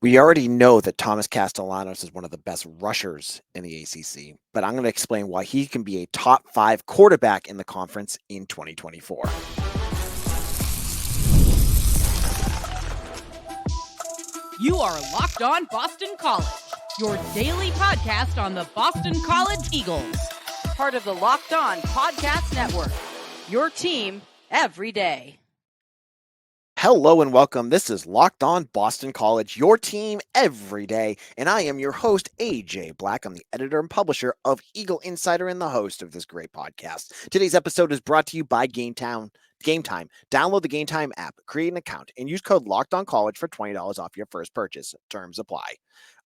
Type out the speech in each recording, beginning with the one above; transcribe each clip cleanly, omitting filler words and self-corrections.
We already know that Thomas Castellanos is one of the best rushers in the ACC, but I'm going to explain why he can be a top 5 quarterback in the conference in 2024. You are Locked On Boston College, your daily podcast on the Boston College Eagles. Part of the Locked On Podcast Network, your team every day. Hello and welcome. This is Locked On Boston College, your team every day, and I am your host, AJ Black. I'm the editor and publisher of Eagle Insider and the host of this great podcast. Today's episode is brought to you by Game Time. Download the Game Time app, create an account, and use code LOCKEDONCollege for $20 off your first purchase. Terms apply.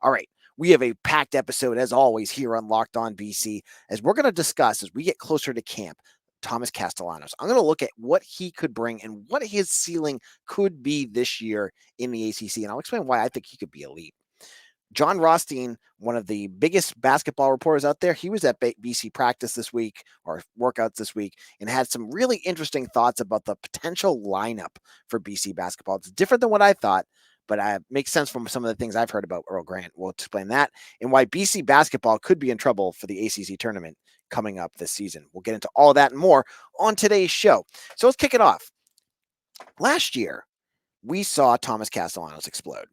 All right, we have a packed episode, as always, here on Locked On BC, as we're going to discuss, as we get closer to camp, Thomas Castellanos. I'm going to look at what he could bring and what his ceiling could be this year in the ACC, and I'll explain why I think he could be elite. Jon Rothstein, one of the biggest basketball reporters out there, he was at BC practice this week, or workouts this week, and had some really interesting thoughts about the potential lineup for BC basketball. It's different than what I thought, but it makes sense from some of the things I've heard about Earl Grant. We'll explain that and why BC basketball could be in trouble for the ACC tournament coming up this season. We'll get into all that and more on today's show. So let's kick it off. Last year, we saw Thomas Castellanos explode.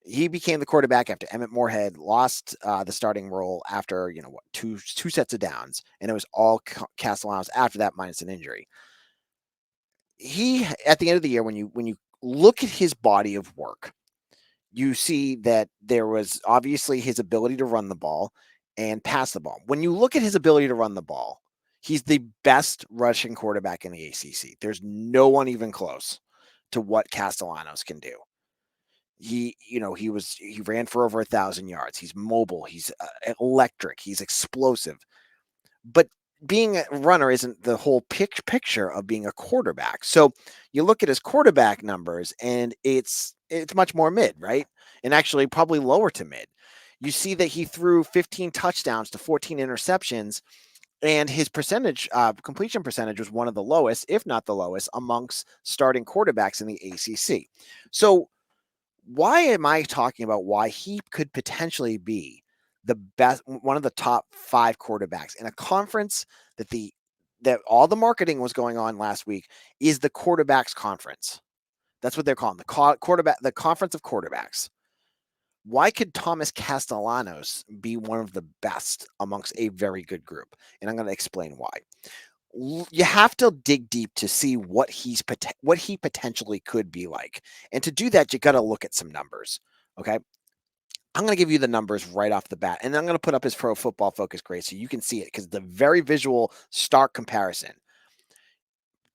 He became the quarterback after Emmett Morehead lost the starting role after, two sets of downs, and it was all Castellanos after that minus an injury. He, at the end of the year, when you look at his body of work, you see that there was obviously his ability to run the ball and pass the ball. When you look at his ability to run the ball, he's the best rushing quarterback in the ACC. There's no one even close to what Castellanos can do. He ran for over 1,000 yards. He's mobile. He's electric. He's explosive. But being a runner isn't the whole picture of being a quarterback. So you look at his quarterback numbers, and it's much more mid, right? And actually probably lower to mid. You see that he threw 15 touchdowns to 14 interceptions, and his completion percentage was one of the lowest, if not the lowest, amongst starting quarterbacks in the ACC. So why am I talking about why he could potentially be the best, one of the top 5 quarterbacks in a conference that all the marketing was going on last week is the quarterbacks conference? That's what they're calling the conference of quarterbacks. Why could Thomas Castellanos be one of the best amongst a very good group? And I'm going to explain why. You have to dig deep to see what he potentially could be like. And to do that, you got to look at some numbers. Okay. I'm going to give you the numbers right off the bat, and then I'm going to put up his Pro Football Focus grade so you can see it, because it's a very visual, stark comparison.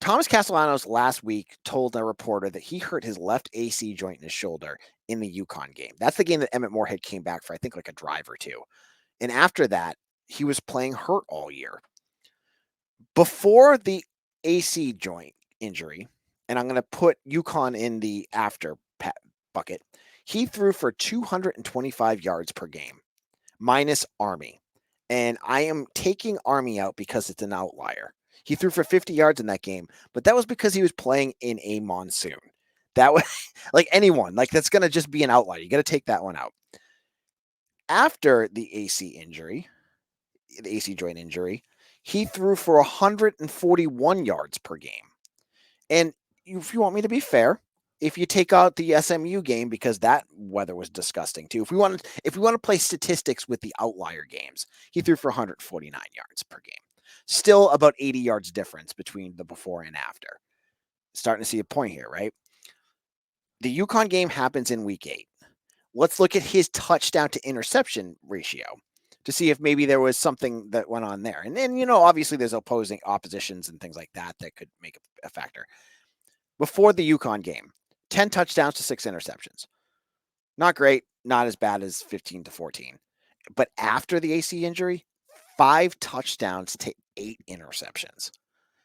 Thomas Castellanos last week told a reporter that he hurt his left AC joint in his shoulder in the UConn game. That's the game that Emmett Morehead came back for, I think, like a drive or two. And after that, he was playing hurt all year. Before the AC joint injury, and I'm going to put UConn in the after bucket, he threw for 225 yards per game, minus Army. And I am taking Army out because it's an outlier. He threw for 50 yards in that game, but that was because he was playing in a monsoon. That was like anyone, that's going to just be an outlier. You got to take that one out. After the AC joint injury, he threw for 141 yards per game. And if you want me to be fair, if you take out the SMU game, because that weather was disgusting too. If we want to play statistics with the outlier games, he threw for 149 yards per game. Still about 80 yards difference between the before and after. Starting to see a point here, right? The UConn game happens in week 8. Let's look at his touchdown to interception ratio to see if maybe there was something that went on there. And then, obviously there's oppositions and things like that could make a factor. Before the UConn game, 10 touchdowns to 6 interceptions. Not great, not as bad as 15 to 14. But after the AC injury, 5 touchdowns to 8 interceptions.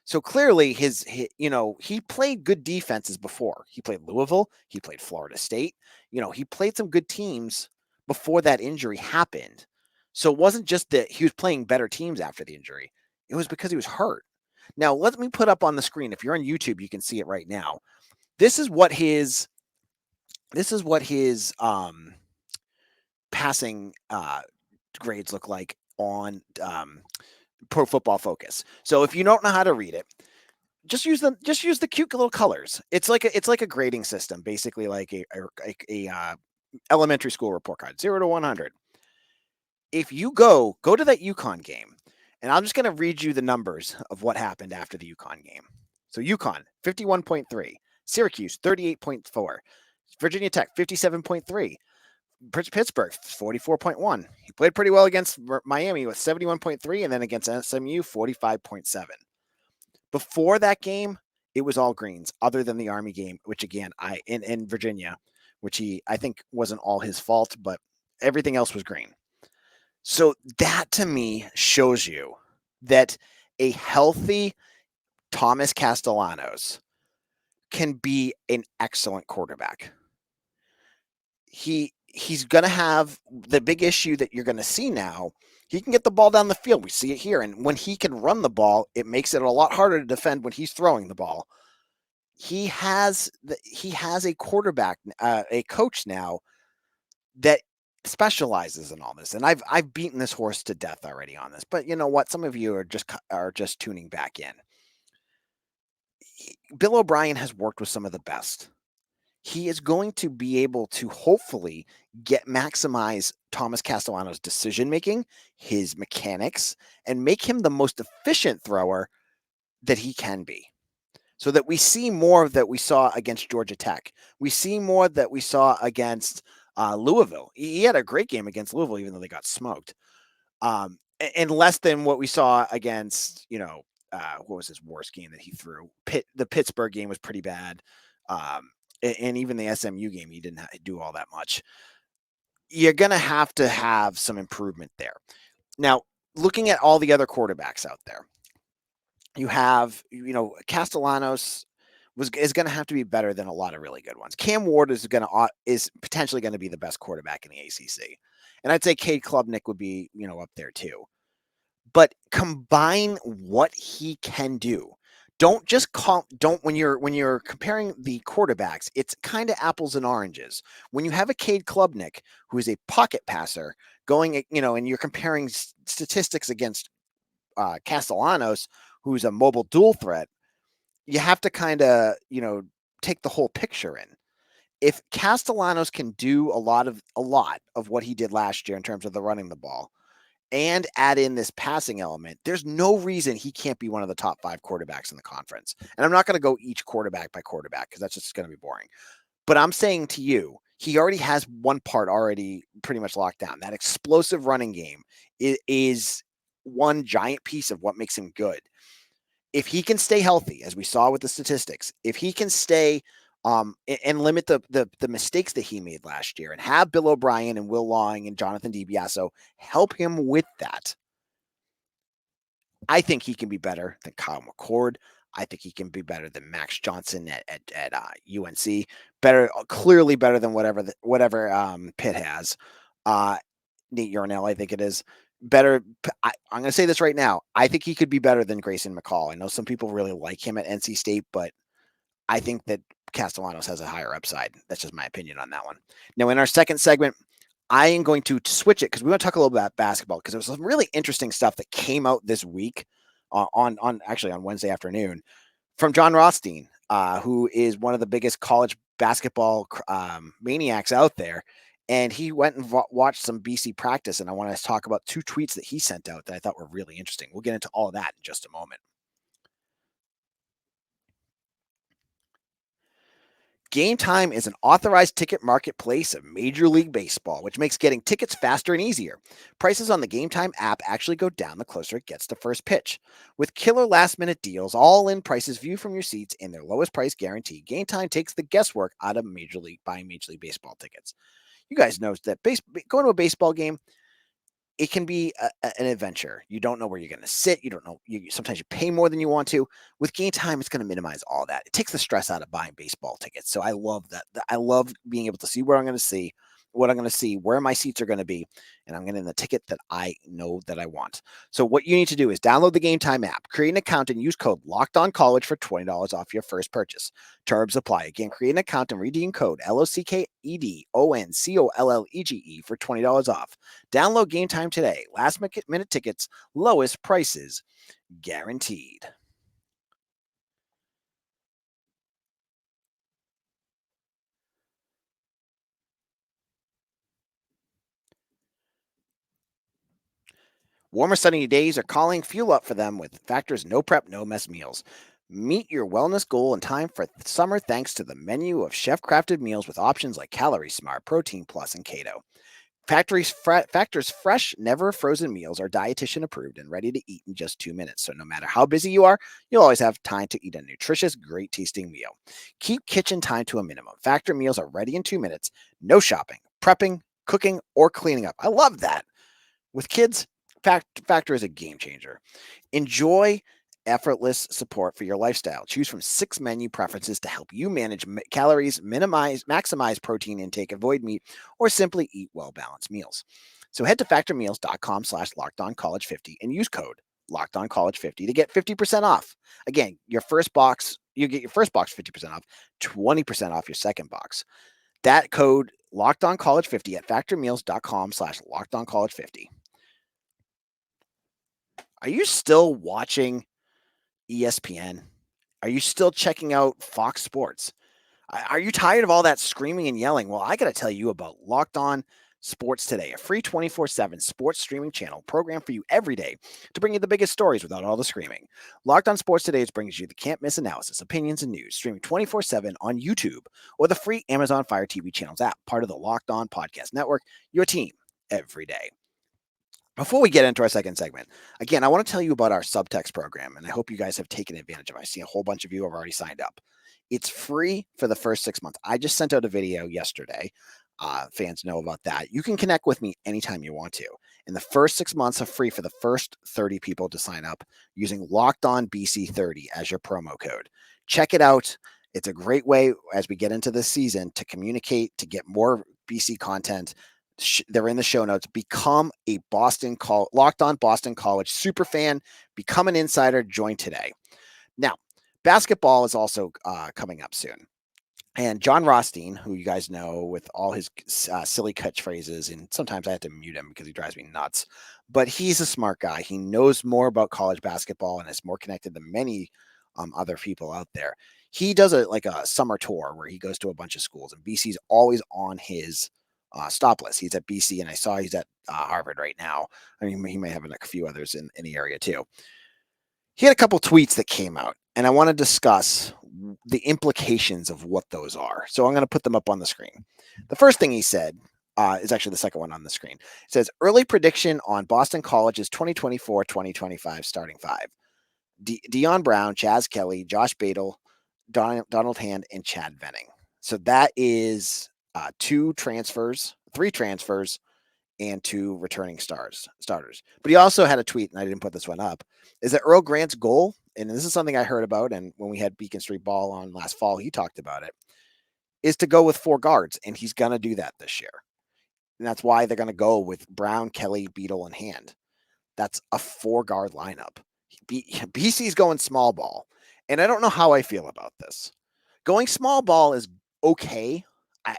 So clearly he played good defenses before. He played Louisville. He played Florida State. He played some good teams before that injury happened. So it wasn't just that he was playing better teams after the injury. It was because he was hurt. Now, let me put up on the screen. If you're on YouTube, you can see it right now. This is what his passing grades look like on Pro Football Focus. So if you don't know how to read it, just use the cute little colors. It's like a grading system, basically like a elementary school report card, 0 to 100. If you go to that UConn game, and I'm just going to read you the numbers of what happened after the UConn game. So UConn 51.3, Syracuse 38.4, Virginia Tech 57.3, Pittsburgh 44.1. He played pretty well against Miami with 71.3, and then against SMU 45.7. Before that game, it was all greens, other than the Army game, which again in Virginia, which I think wasn't all his fault, but everything else was green. So that to me shows you that a healthy Thomas Castellanos can be an excellent quarterback. He's going to have the big issue that you're going to see now. He can get the ball down the field. We see it here. And when he can run the ball, it makes it a lot harder to defend when he's throwing the ball. He has a quarterback, a coach now that specializes in all this. And I've beaten this horse to death already on this. But you know what? Some of you are just tuning back in. Bill O'Brien has worked with some of the best. He is going to be able to hopefully maximize Thomas Castellanos' decision making, his mechanics, and make him the most efficient thrower that he can be. So that we see more of that we saw against Georgia Tech. We see more that we saw against Louisville. He had a great game against Louisville, even though they got smoked. And less than what we saw against, what was his worst game that he threw? The Pittsburgh game was pretty bad. And even the SMU game, he didn't do all that much. You're going to have some improvement there. Now, looking at all the other quarterbacks out there, you have, Castellanos is going to have to be better than a lot of really good ones. Cam Ward is potentially going to be the best quarterback in the ACC. And I'd say Cade Klubnik would be, up there too. But combine what he can do. Don't just when you're comparing the quarterbacks, it's kind of apples and oranges. When you have a Cade Klubnik, who is a pocket passer, going, and you're comparing statistics against Castellanos, who's a mobile dual threat, you have to kind of, take the whole picture in. If Castellanos can do a lot of what he did last year in terms of the running the ball, and add in this passing element, there's no reason he can't be one of the top 5 quarterbacks in the conference. And I'm not going to go each quarterback by quarterback because that's just going to be boring. But I'm saying to you, he already has one part already pretty much locked down. That explosive running game is one giant piece of what makes him good. If he can stay healthy, as we saw with the statistics, if he can stay and limit the mistakes that he made last year, and have Bill O'Brien and Will Long and Jonathan DiBiaso help him with that, I think he can be better than Kyle McCord. I think he can be better than Max Johnson at UNC. Clearly better than whatever Pitt has. Nate Yarnell, I think it is. Better. I'm going to say this right now. I think he could be better than Grayson McCall. I know some people really like him at NC State, but I think that Castellanos has a higher upside. That's just my opinion on that one. Now, in our second segment, I am going to switch it because we want to talk a little bit about basketball, because there was some really interesting stuff that came out this week on Wednesday afternoon from Jon Rothstein, who is one of the biggest college basketball maniacs out there. And he went and watched some BC practice, and I want to talk about 2 tweets that he sent out that I thought were really interesting. We'll get into all of that in just a moment. Game Time is an authorized ticket marketplace of Major League Baseball, which makes getting tickets faster and easier. Prices on the Game Time app actually go down the closer it gets to first pitch. With killer last-minute deals, all-in prices viewed from your seats, and their lowest price guarantee, Game Time takes the guesswork out of buying Major League Baseball tickets. You guys know that going to a baseball game, it can be an adventure. You don't know where you're going to sit. You don't know. Sometimes you pay more than you want to. With Game Time, it's going to minimize all that. It takes the stress out of buying baseball tickets. So I love that. I love being able to see where I'm going to see. what I'm going to see, where my seats are going to be, and I'm getting the ticket that I know that I want. So what you need to do is download the Game Time app, create an account, and use code Locked On College for $20 off your first purchase. Terms apply. Again, create an account and redeem code LOCKEDONCOLLEGE for $20 off. Download Game Time today. Last minute tickets, lowest prices guaranteed. Warmer sunny days are calling. Fuel up for them with Factor's no prep, no mess meals. Meet your wellness goal in time for summer thanks to the menu of chef crafted meals with options like Calorie Smart, Protein Plus, and Keto. Factor's fresh, never frozen meals are dietitian approved and ready to eat in just 2 minutes. So no matter how busy you are, you'll always have time to eat a nutritious, great tasting meal. Keep kitchen time to a minimum. Factor meals are ready in 2 minutes. No shopping, prepping, cooking, or cleaning up. I love that. With kids, Factor is a game changer. Enjoy effortless support for your lifestyle. Choose from 6 menu preferences to help you manage calories, maximize protein intake, avoid meat, or simply eat well-balanced meals. So head to factormeals.com/lockedoncollege50 and use code lockedoncollege50 to get 50% off. Again, your first box, you get your first box 50% off, 20% off your second box. That code lockedoncollege50 at factormeals.com/lockedoncollege50. Are you still watching ESPN? Are you still checking out Fox Sports? Are you tired of all that screaming and yelling? Well, I got to tell you about Locked On Sports Today, a free 24/7 sports streaming channel program for you every day to bring you the biggest stories without all the screaming. Locked On Sports Today brings you the can't miss analysis, opinions, and news streaming 24/7 on YouTube or the free Amazon Fire TV channels app, part of the Locked On Podcast Network, your team every day. Before we get into our second segment, again, I want to tell you about our subtext program, and I hope you guys have taken advantage of it. I see a whole bunch of you have already signed up. It's free for the first 6 months. I just sent out a video yesterday. Fans know about that. You can connect with me anytime you want to. And the first 6 months are free for the first 30 people to sign up using Locked On BC30 as your promo code. Check it out. It's a great way as we get into this season to communicate, to get more BC content. They're in the show notes. Become a Locked On Boston College super fan. Become an insider. Join today. Now, basketball is also coming up soon. And Jon Rothstein, who you guys know with all his silly catchphrases, and sometimes I have to mute him because he drives me nuts, but he's a smart guy. He knows more about college basketball and is more connected than many other people out there. He does a summer tour where he goes to a bunch of schools, and BC's always on his stop list. He's at BC, and I saw he's at Harvard right now. I mean, he may have a few others in the area too. He had a couple tweets that came out, and I want to discuss the implications of what those are. So I'm going to put them up on the screen. The first thing he said is actually the second one on the screen. It says, early prediction on Boston College's 2024-2025 starting five. Deion Brown, Chaz Kelly, Josh Badel, Donald Hand, and Chad Venning. So that is three transfers, and 2 returning starters. But he also had a tweet, and I didn't put this one up, is that Earl Grant's goal, and this is something I heard about, and when we had Beacon Street Ball on last fall, he talked about it, is to go with 4 guards, and he's going to do that this year. And that's why they're going to go with Brown, Kelly, Beadle, and Hand. That's a 4-guard lineup. BC's going small ball, and I don't know how I feel about this. Going small ball is okay,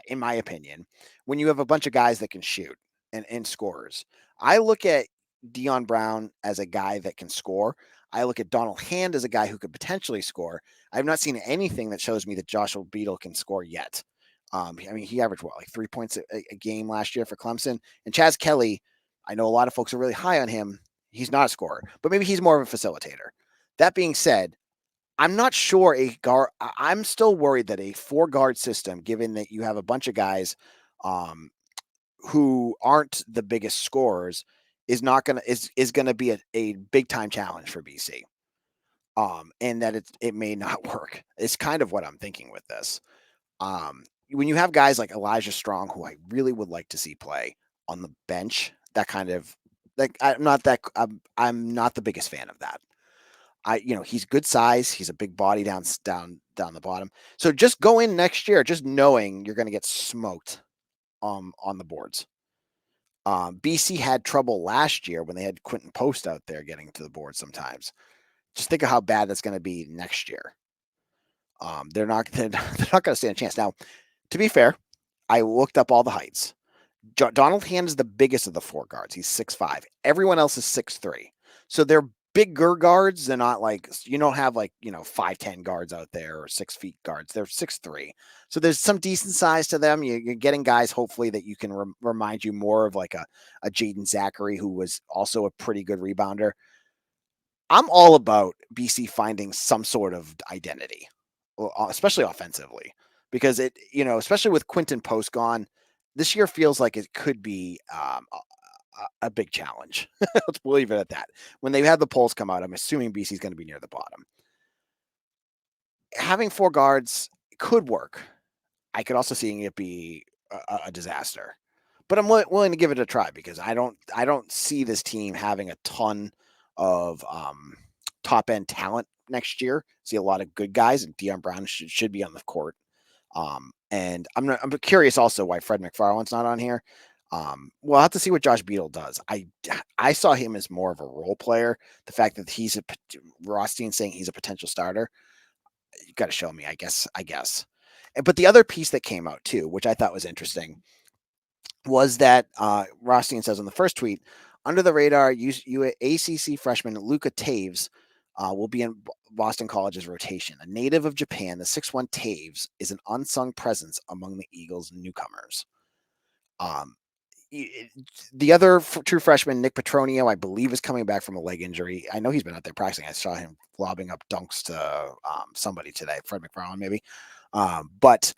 in my opinion, when you have a bunch of guys that can shoot and scorers. I look at Deion Brown as a guy that can score. I look at Donald Hand as a guy who could potentially score. I've not seen anything that shows me that Joshua Beadle can score yet. I mean, he averaged like 3 points a game last year for Clemson. And Chaz Kelly, I know a lot of folks are really high on him. He's not a scorer, but maybe he's more of a facilitator. That being said, I'm not sure I'm still worried that a 4-guard system, given that you have a bunch of guys who aren't the biggest scorers, is going to be a big time challenge for BC. And that it may not work. It's kind of what I'm thinking with this. When you have guys like Elijah Strong, who I really would like to see play on the bench, that kind of I'm not the biggest fan of that. He's good size. He's a big body down the bottom. So just go in next year, just knowing you're going to get smoked on the boards. BC had trouble last year when they had Quentin Post out there getting to the board sometimes. Just think of how bad that's going to be next year. They're not they're not going to stand a chance. Now, to be fair, I looked up all the heights. Donald Hand is the biggest of the four guards. He's 6'5". Everyone else is 6'3". So they're bigger guards. They're not like, you don't have like, 5'10" guards out there or 6 feet guards. They're 6'3". So there's some decent size to them. You're getting guys, hopefully, that you can remind you more of like a Jaden Zachary, who was also a pretty good rebounder. I'm all about BC finding some sort of identity, especially offensively, because especially with Quentin Post gone, this year feels like it could be a big challenge. Let's leave it at that. When they have the polls come out, I'm assuming BC is going to be near the bottom. Having four guards could work. I could also see it be a disaster, but I'm willing to give it a try because I don't see this team having a ton of top end talent next year. See a lot of good guys, and Deion Brown should be on the court. And I'm curious also why Fred McFarland's not on here. We'll have to see what Josh Beadle does. I saw him as more of a role player. The fact that Rothstein saying he's a potential starter, you got to show me. I guess. But the other piece that came out too, which I thought was interesting, was that Rothstein says on the first tweet, under the radar, ACC freshman Luka Taves will be in Boston College's rotation. A native of Japan, the 6'1" Taves is an unsung presence among the Eagles' newcomers. The other true freshman, Nick Petronio, I believe, is coming back from a leg injury. I know he's been out there practicing. I saw him lobbing up dunks to somebody today, Fred McFarland maybe. But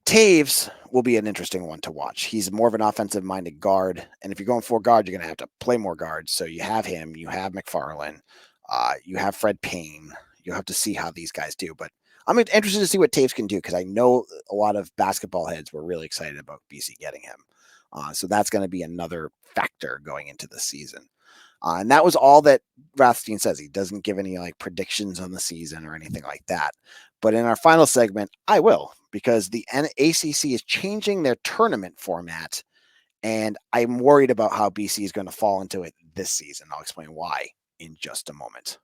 Taves will be an interesting one to watch. He's more of an offensive-minded guard, and if you're going for guard, you're going to have to play more guards. So you have him, you have McFarland, you have Fred Payne. You'll have to see how these guys do. But I'm interested to see what Taves can do because I know a lot of basketball heads were really excited about BC getting him. So that's going to be another factor going into the season. And that was all that Rothstein says. He doesn't give any like predictions on the season or anything like that. But in our final segment, I will, because the ACC is changing their tournament format, and I'm worried about how BC is going to fall into it this season. I'll explain why in just a moment.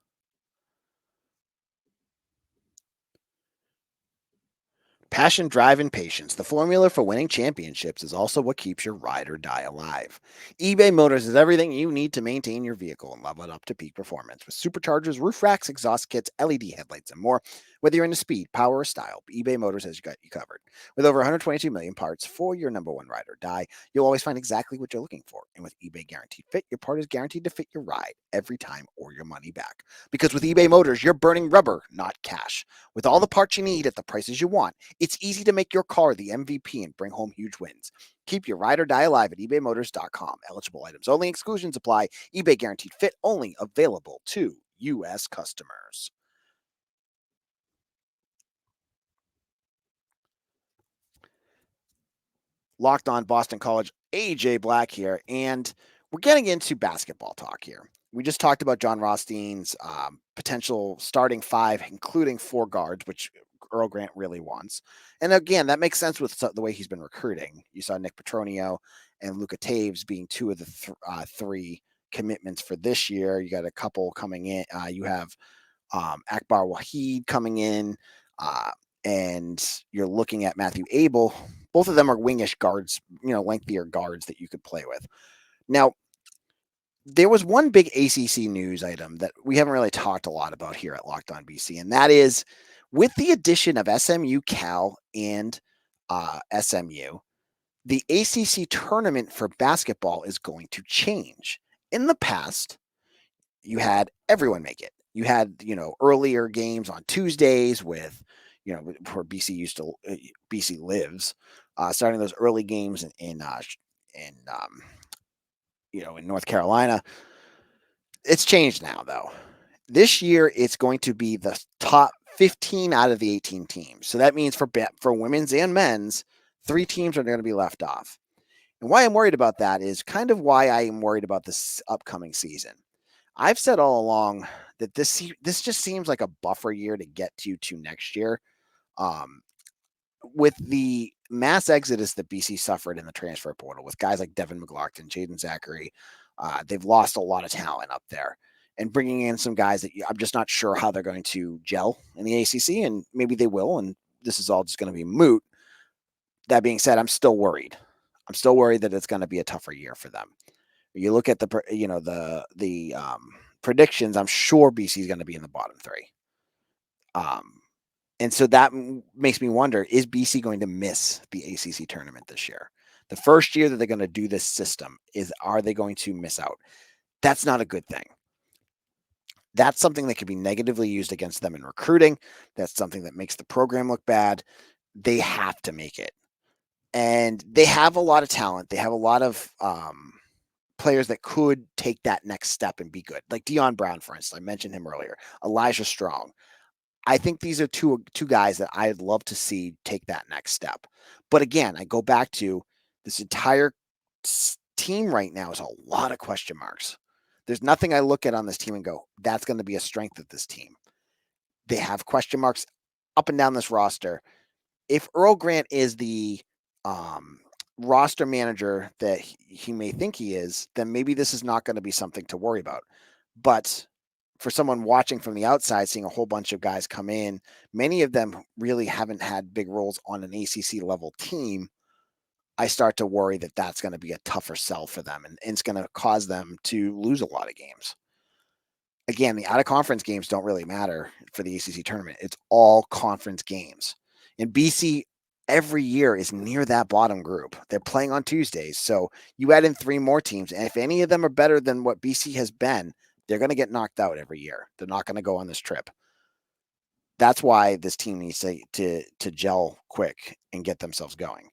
Passion, drive, and patience. The formula for winning championships is also what keeps your ride or die alive. eBay Motors is everything you need to maintain your vehicle and level it up to peak performance with superchargers, roof racks, exhaust kits, LED headlights, and more. Whether you're into speed, power, or style, eBay Motors has got you covered. With over 122 million parts for your number one ride or die, you'll always find exactly what you're looking for. And with eBay Guaranteed Fit, your part is guaranteed to fit your ride every time or your money back. Because with eBay Motors, you're burning rubber, not cash. With all the parts you need at the prices you want, it's easy to make your car the MVP and bring home huge wins. Keep your ride or die alive at ebaymotors.com. Eligible items only. Exclusions apply. eBay Guaranteed Fit only available to U.S. customers. Locked on Boston College, AJ Black here, and we're getting into basketball talk here. We just talked about Jon Rothstein's potential starting five, including four guards, which Earl Grant really wants. And again, that makes sense with the way he's been recruiting. You saw Nick Petronio and Luka Taves being two of the three commitments for this year. You got a couple coming in. You have Akbar Wahid coming in, and you're looking at Matthew Abel. Both of them are wingish guards, lengthier guards that you could play with. Now, there was one big ACC news item that we haven't really talked a lot about here at Locked On BC, and that is with the addition of SMU, Cal, and SMU, the ACC tournament for basketball is going to change. In the past, you had everyone make it. You had, earlier games on Tuesdays with, where BC lives, starting those early games in North Carolina. It's changed now, though. This year, it's going to be the top 15 out of the 18 teams. So that means for women's and men's, 3 teams are going to be left off. And why I'm worried about that is kind of why I am worried about this upcoming season. I've said all along that this just seems like a buffer year to get to next year. With the mass exodus that BC suffered in the transfer portal with guys like Devin McLaughlin, Jaden Zachary. They've lost a lot of talent up there. And bringing in some guys that I'm just not sure how they're going to gel in the ACC, and maybe they will, and this is all just going to be moot. That being said, I'm still worried. I'm still worried that it's going to be a tougher year for them. You look at the predictions. I'm sure BC is going to be in the bottom three. And so that makes me wonder, is BC going to miss the ACC tournament this year? The first year that they're going to do this system, are they going to miss out? That's not a good thing. That's something that could be negatively used against them in recruiting. That's something that makes the program look bad. They have to make it. And they have a lot of talent. They have a lot of players that could take that next step and be good. Like Dion Brown, for instance. I mentioned him earlier. Elijah Strong. I think these are two guys that I'd love to see take that next step. But again, I go back to this entire team right now is a lot of question marks. There's nothing I look at on this team and go, that's going to be a strength of this team. They have question marks up and down this roster. If Earl Grant is the roster manager that he may think he is, then maybe this is not going to be something to worry about. But for someone watching from the outside, seeing a whole bunch of guys come in, many of them really haven't had big roles on an ACC level team. I start to worry that that's going to be a tougher sell for them, and it's going to cause them to lose a lot of games. Again, the out-of-conference games don't really matter for the ACC tournament. It's all conference games. And BC every year is near that bottom group. They're playing on Tuesdays. So you add in 3 more teams, and if any of them are better than what BC has been, they're going to get knocked out every year. They're not going to go on this trip. That's why this team needs to gel quick and get themselves going.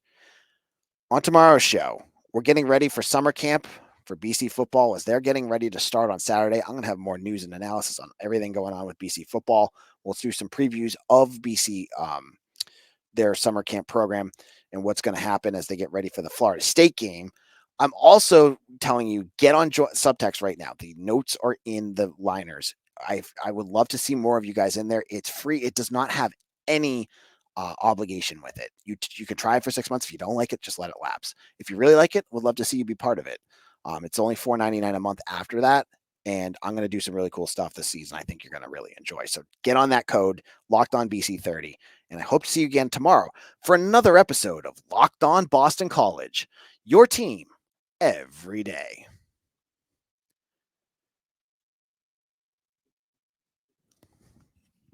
On tomorrow's show, we're getting ready for summer camp for BC football as they're getting ready to start on Saturday. I'm going to have more news and analysis on everything going on with BC football. We'll do some previews of BC, their summer camp program, and what's going to happen as they get ready for the Florida State game. I'm also telling you, get on Subtext right now. The notes are in the liners. I would love to see more of you guys in there. It's free. It does not have any obligation with it. You can try it for 6 months. If you don't like it, just let it lapse. If you really like it, would love to see you be part of it. It's only $4.99 a month after that. And I'm going to do some really cool stuff this season. I think you're going to really enjoy. So get on that code, Locked On BC30. And I hope to see you again tomorrow for another episode of Locked On Boston College, your team every day.